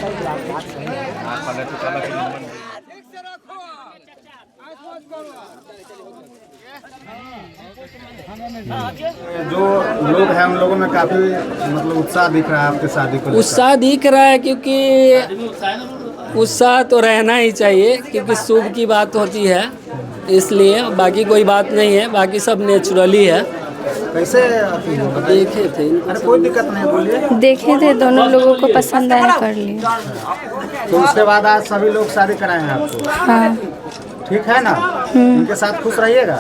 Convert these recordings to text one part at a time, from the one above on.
जो लोग हैं उन लोगों में काफी मतलब उत्साह दिख रहा है आपके शादी को लेकर। उत्साह दिख रहा है क्योंकि उत्साह तो रहना ही चाहिए क्योंकि शुभ की बात होती है, इसलिए बाकी कोई बात नहीं है, बाकी सब नेचुरली है। कैसे देखे थे, अरे कोई दिक्कत नहीं, बोलिए। देखे थे, दोनों लोगों को पसंद आया, कर लिए। तो उसके बाद आज सभी लोग शादी कराएंगे आपको? हाँ। ठीक है ना? उनके साथ खुश रहिएगा।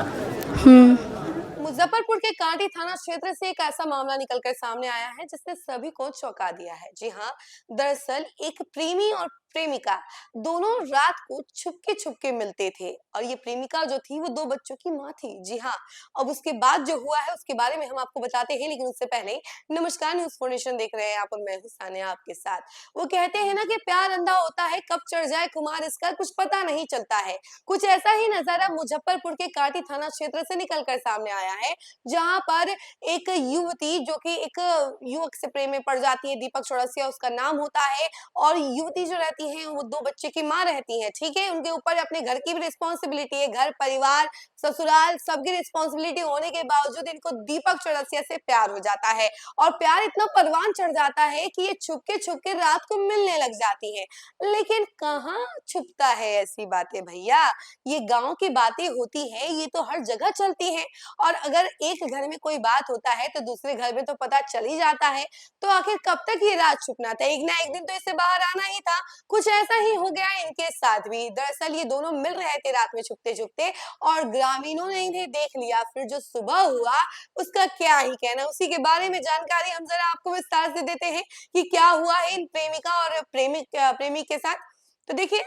मुजफ्फरपुर के कांटी थाना क्षेत्र से एक ऐसा मामला निकलकर सामने आया है जिसने सभी को चौंका दिया है। जी हाँ, दरअसल एक प्रेमी और प्रेमिका दोनों रात को छुपके मिलते थे और ये प्रेमिका जो थी वो 2 बच्चों की माँ थी। जी हाँ, अब उसके बाद जो हुआ है उसके बारे में हम आपको बताते हैं, लेकिन उससे पहले नमस्कार, न्यूज़ फॉर्नेशन देख रहे हैं आप और मैं हूं सानिया आपके साथ। वो कहते हैं ना कि प्यार अंधा होता है, कब चढ़ जाए खुमार इसका कुछ पता नहीं चलता है। कुछ ऐसा ही नजारा मुजफ्फरपुर के कांटी थाना क्षेत्र से निकलकर सामने आया है, जहां पर एक युवती जो कि एक युवक से प्रेम में पड़ जाती है, दीपक चौरसिया उसका नाम होता है, और युवती जो रहती है वो 2 बच्चे की माँ रहती है। ठीक है, उनके ऊपर अपने घर की भी रिस्पॉन्सिबिलिटी है, घर परिवार ससुराल सबकी रिस्पॉन्सिबिलिटी होने के बावजूद इनको दीपक चौरसिया से प्यार हो जाता है और प्यार इतना परवान चढ़ जाता है कि ये छुपके रात को मिलने लग जाती है। लेकिन कहाँ छुपता है ऐसी बातें भैया, ये गांव की बातें होती है, ये तो हर जगह चलती है। और अगर एक घर में कोई बात होता है तो दूसरे घर में तो पता चल ही जाता है। तो आखिर कब तक ये रात छुपना था, एक ना एक दिन तो इसे बाहर आना ही था। कुछ ऐसा ही हो गया इनके साथ भी। दरअसल ये दोनों मिल रहे थे रात में छुपते और ग्रामीणों ने इन्हें देख लिया। फिर जो सुबह हुआ उसका क्या ही कहना, उसी के बारे में जानकारी हम जरा आपको विस्तार से देते हैं कि क्या हुआ है इन प्रेमिका और प्रेमिक के साथ। तो देखिए,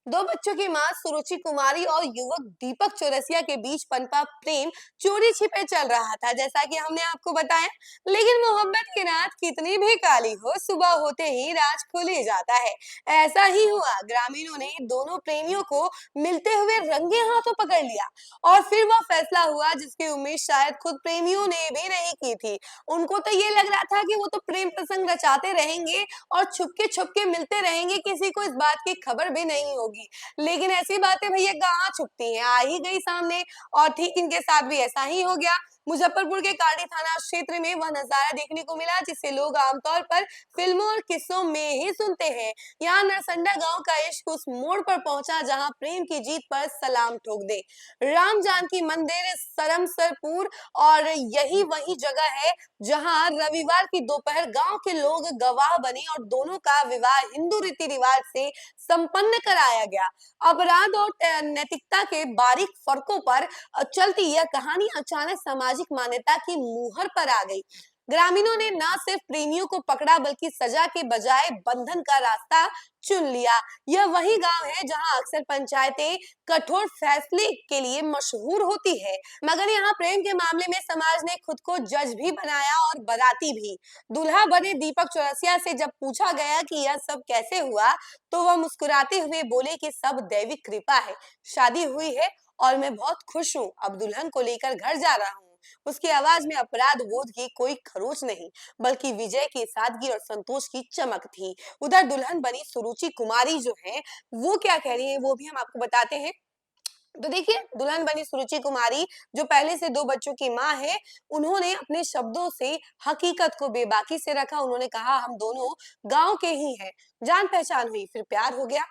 2 बच्चों की मां सुरुचि कुमारी और युवक दीपक चौरसिया के बीच पनपा प्रेम चोरी छिपे चल रहा था, जैसा कि हमने आपको बताया। लेकिन मोहब्बत की रात कितनी भी काली हो, सुबह होते ही राज खुल ही जाता है। ऐसा ही हुआ, ग्रामीणों ने दोनों प्रेमियों को मिलते हुए रंगे हाथों पकड़ लिया और फिर वह फैसला हुआ जिसकी उम्मीद शायद खुद प्रेमियों ने भी नहीं की थी। उनको तो ये लग रहा था कि वो तो प्रेम प्रसंग रचाते रहेंगे और छुपके मिलते रहेंगे, किसी को इस बात की खबर भी नहीं होगी। लेकिन ऐसी बातें भैया कहाँ छुपती हैं, आ ही गई सामने। और ठीक इनके साथ भी ऐसा ही हो गया। मुजफ्फरपुर के कांटी थाना क्षेत्र में वह नजारा देखने को मिला जिसे लोग आमतौर पर फिल्मों और किस्सों में ही सुनते हैं। यहाँ नरसंडा गांव का इश्क उस मोड़ पर पहुंचा जहां प्रेम की जीत पर सलाम ठोक दे। राम जानकी मंदिर सरमसरपुर, और यही वही जगह है जहां रविवार की दोपहर गांव के लोग गवाह बने और दोनों का विवाह हिंदू रीति रिवाज से संपन्न कराया गया। अपराध और नैतिकता के बारीक फर्कों पर चलती यह कहानी अचानक सामाजिक मान्यता की मुहर पर आ गई। ग्रामीणों ने न सिर्फ प्रेमियों को पकड़ा बल्कि सजा के बजाय बंधन का रास्ता चुन लिया। यह वही गांव है जहां अक्सर पंचायतें कठोर फैसले के लिए मशहूर होती है, मगर यहाँ प्रेम के मामले में समाज ने खुद को जज भी बनाया और बाराती भी। दूल्हा बने दीपक चौरसिया से जब पूछा गया कि यह सब कैसे हुआ, तो वह मुस्कुराते हुए बोले कि सब दैविक कृपा है, शादी हुई है और मैं बहुत खुश हूँ, अब दुल्हन को लेकर घर जा रहा हूँ। उसकी आवाज में अपराध बोध की कोई खरोच नहीं, बल्कि विजय की सादगी और संतोष की चमक थी। उधर दुल्हन बनी सुरुचि कुमारी जो है वो क्या कह रही है वो भी हम आपको बताते हैं। तो देखिए, दुल्हन बनी सुरुचि कुमारी जो पहले से 2 बच्चों की मां है, उन्होंने अपने शब्दों से हकीकत को बेबाकी से रखा। उन्होंने कहा, हम दोनों गांव के ही हैं, जान पहचान हुई, फिर प्यार हो गया,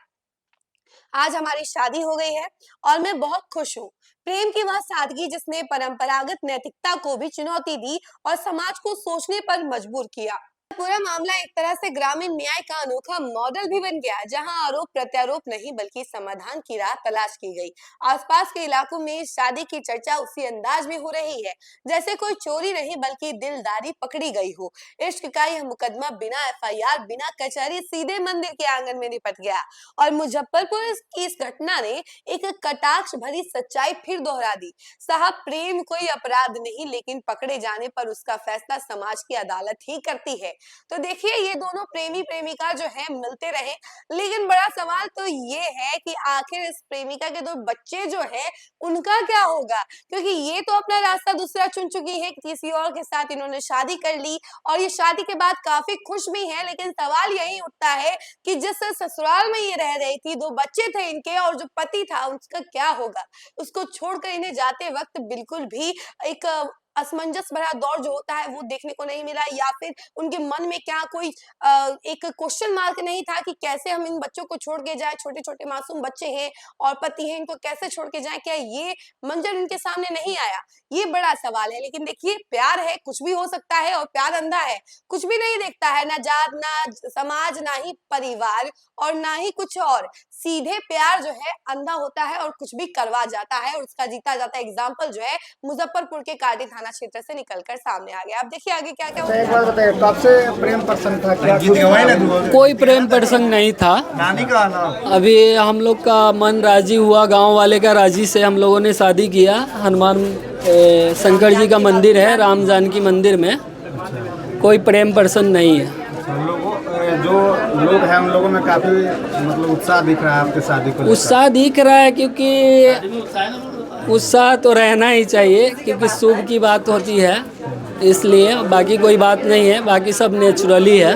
आज हमारी शादी हो गई है और मैं बहुत खुश हूँ। प्रेम की वह सादगी जिसने परंपरागत नैतिकता को भी चुनौती दी और समाज को सोचने पर मजबूर किया। पूरा मामला एक तरह से ग्रामीण न्याय का अनोखा मॉडल भी बन गया, जहां आरोप प्रत्यारोप नहीं बल्कि समाधान की राह तलाश की गई। आसपास के इलाकों में इस शादी की चर्चा उसी अंदाज में हो रही है जैसे कोई चोरी नहीं बल्कि दिलदारी पकड़ी गई हो। इश्क का यह मुकदमा बिना एफआईआर बिना कचहरी सीधे मंदिर के आंगन में निपट गया और मुजफ्फरपुर की इस घटना ने एक कटाक्ष भरी सच्चाई फिर दोहरा दी। साहब, प्रेम कोई अपराध नहीं, लेकिन पकड़े जाने पर उसका फैसला समाज की अदालत ही करती है। तो देखिए ये दोनों प्रेमी प्रेमिका जो है मिलते रहे, लेकिन बड़ा सवाल तो ये है कि आखिर इस प्रेमिका के 2 बच्चे जो है उनका क्या होगा, क्योंकि ये तो अपना रास्ता दूसरा चुन चुकी है, किसी और के साथ इन्होंने शादी कर ली और ये शादी के बाद काफी खुश भी है। लेकिन सवाल यही उठता है कि जिस ससुराल में ये रह रही थी, 2 बच्चे थे इनके और जो पति था उसका क्या होगा। उसको छोड़कर इन्हें जाते वक्त बिल्कुल भी एक असमंजस भरा दौर जो होता है वो देखने को नहीं मिला, या फिर उनके मन में क्या कोई एक क्वेश्चन मार्क नहीं था कि कैसे हम इन बच्चों को छोड़ के जाए, छोटे छोटे मासूम बच्चे हैं और पति हैं, इनको कैसे छोड़ के जाए, क्या ये मंजर उनके सामने नहीं आया, ये बड़ा सवाल है। लेकिन देखिए प्यार है, कुछ भी हो सकता है और प्यार अंधा है, कुछ भी नहीं देखता है, ना जात ना समाज ना ही परिवार और ना ही कुछ और, सीधे प्यार जो है अंधा होता है और कुछ भी करवा जाता है और उसका जीता जाता एग्जाम्पल जो है मुजफ्फरपुर के काटी थाना क्षेत्र से निकलकर सामने आ गया। अब देखिए आगे क्या क्या एक बात बताइए, कब से प्रेम प्रसंग था, क्या कोई प्रेम प्रसंग नहीं था। नानी का ना अभी हम लोग का मन राजी हुआ, गांव वाले का राजी से हम लोगों ने शादी किया। हनुमान शंकर जी का मंदिर है, राम जानकी मंदिर में, कोई प्रेम प्रसंग नहीं है। जो लोग हैं उन लोगों में काफी मतलब उत्साह दिख रहा है आपके शादी को लेकर। उत्साह दिख रहा है क्योंकि उत्साह तो रहना ही चाहिए, क्योंकि शुभ की बात होती है, इसलिए बाकी कोई बात नहीं है, बाकी सब नेचुरली है,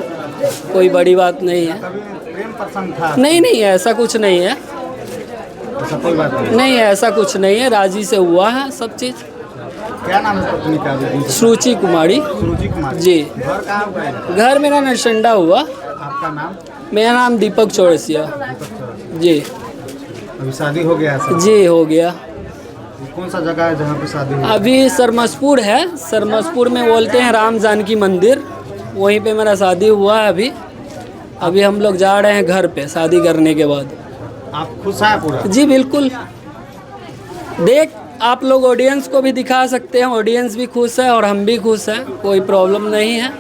कोई बड़ी बात नहीं है। कभी प्रेम प्रसंग था? नहीं नहीं, ऐसा कुछ नहीं है, ऐसा कोई बात नहीं। नहीं ऐसा कुछ नहीं है, राजी से हुआ है सब चीज़। क्या नाम है पत्नी का? सुरुचि कुमारी। सुरुचि कुमारी जी। घर कहाँ हुआ है? घर मेरा नरसंडा हुआ। आपका नाम? मेरा नाम दीपक चौरसिया। जी। अभी शादी हो गया है? जी हो गया। कौन सा जगह है जहाँ पे शादी हुई? अभी सरमसपुर है, सरमसपुर में बोलते हैं राम जानकी मंदिर, वहीं पे मेरा शादी हुआ है। अभी हम लोग जा रहे हैं घर पे शादी करने के बाद। आप खुश हैं पूरा? जी बिल्कुल। देख आप लोग ऑडियंस को भी दिखा सकते हैं, ऑडियंस भी खुश है और हम भी खुश हैं, कोई प्रॉब्लम नहीं है,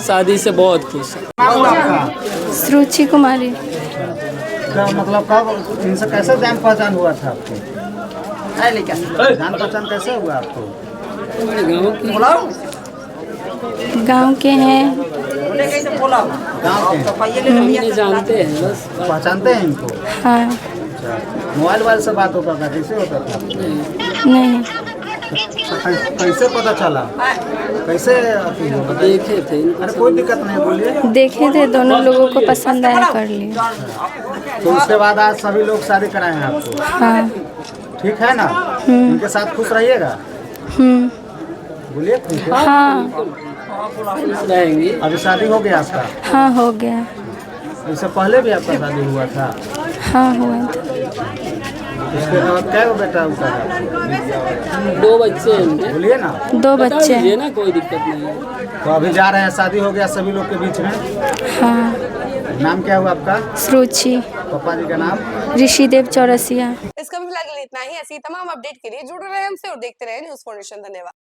शादी से बहुत खुश है। नाम हुआ आपका? सुरुचि कुमारी। क्या मतलब कब इनसे कैसे जान पहचान हुआ था आपको? जान पहचान कैसे हुआ आपको? गांव के हैं। गाँव के जानते हैं बस। पहचानते हैं इनको? हाँ। अच्छा, मोबाइल से बात होता था, कैसे होता था? नहीं। कैसे पता चला? कैसे देखे थे? अरे कोई दिक्कत नहीं, बोलिए। देखे थे, दोनों लोगों को पसंद आया, कर लिया। तो उसके बाद आज सभी लोग शादी कराए हैं आपको? हाँ। ठीक है ना? उनके साथ खुश रहिएगा, बोलिए। ठीक है। हाँ। रहेंगे। अभी शादी हो गया आपका? हाँ हो गया। इससे पहले भी आपका शादी हुआ था? हाँ हुआ था। उसके बाद क्या बेटा होता है? 2 बच्चे हैं उनके। बोलिए ना। 2 बच्चे हैं। ना, कोई दिक्कत नहीं है। तो अभी जा रहे हैं, शादी हो गया सभी लोग के बीच में। हाँ। नाम क्या हुआ आपका? सुरुचि। पापा जी का नाम? ऋषिदेव चौरसिया। इसका भी फिलहाल इतना ही। ऐसी तमाम अपडेट के लिए जुड़े रहे हमसे और देखते रहे न्यूज़ फाउंडेशन। धन्यवाद।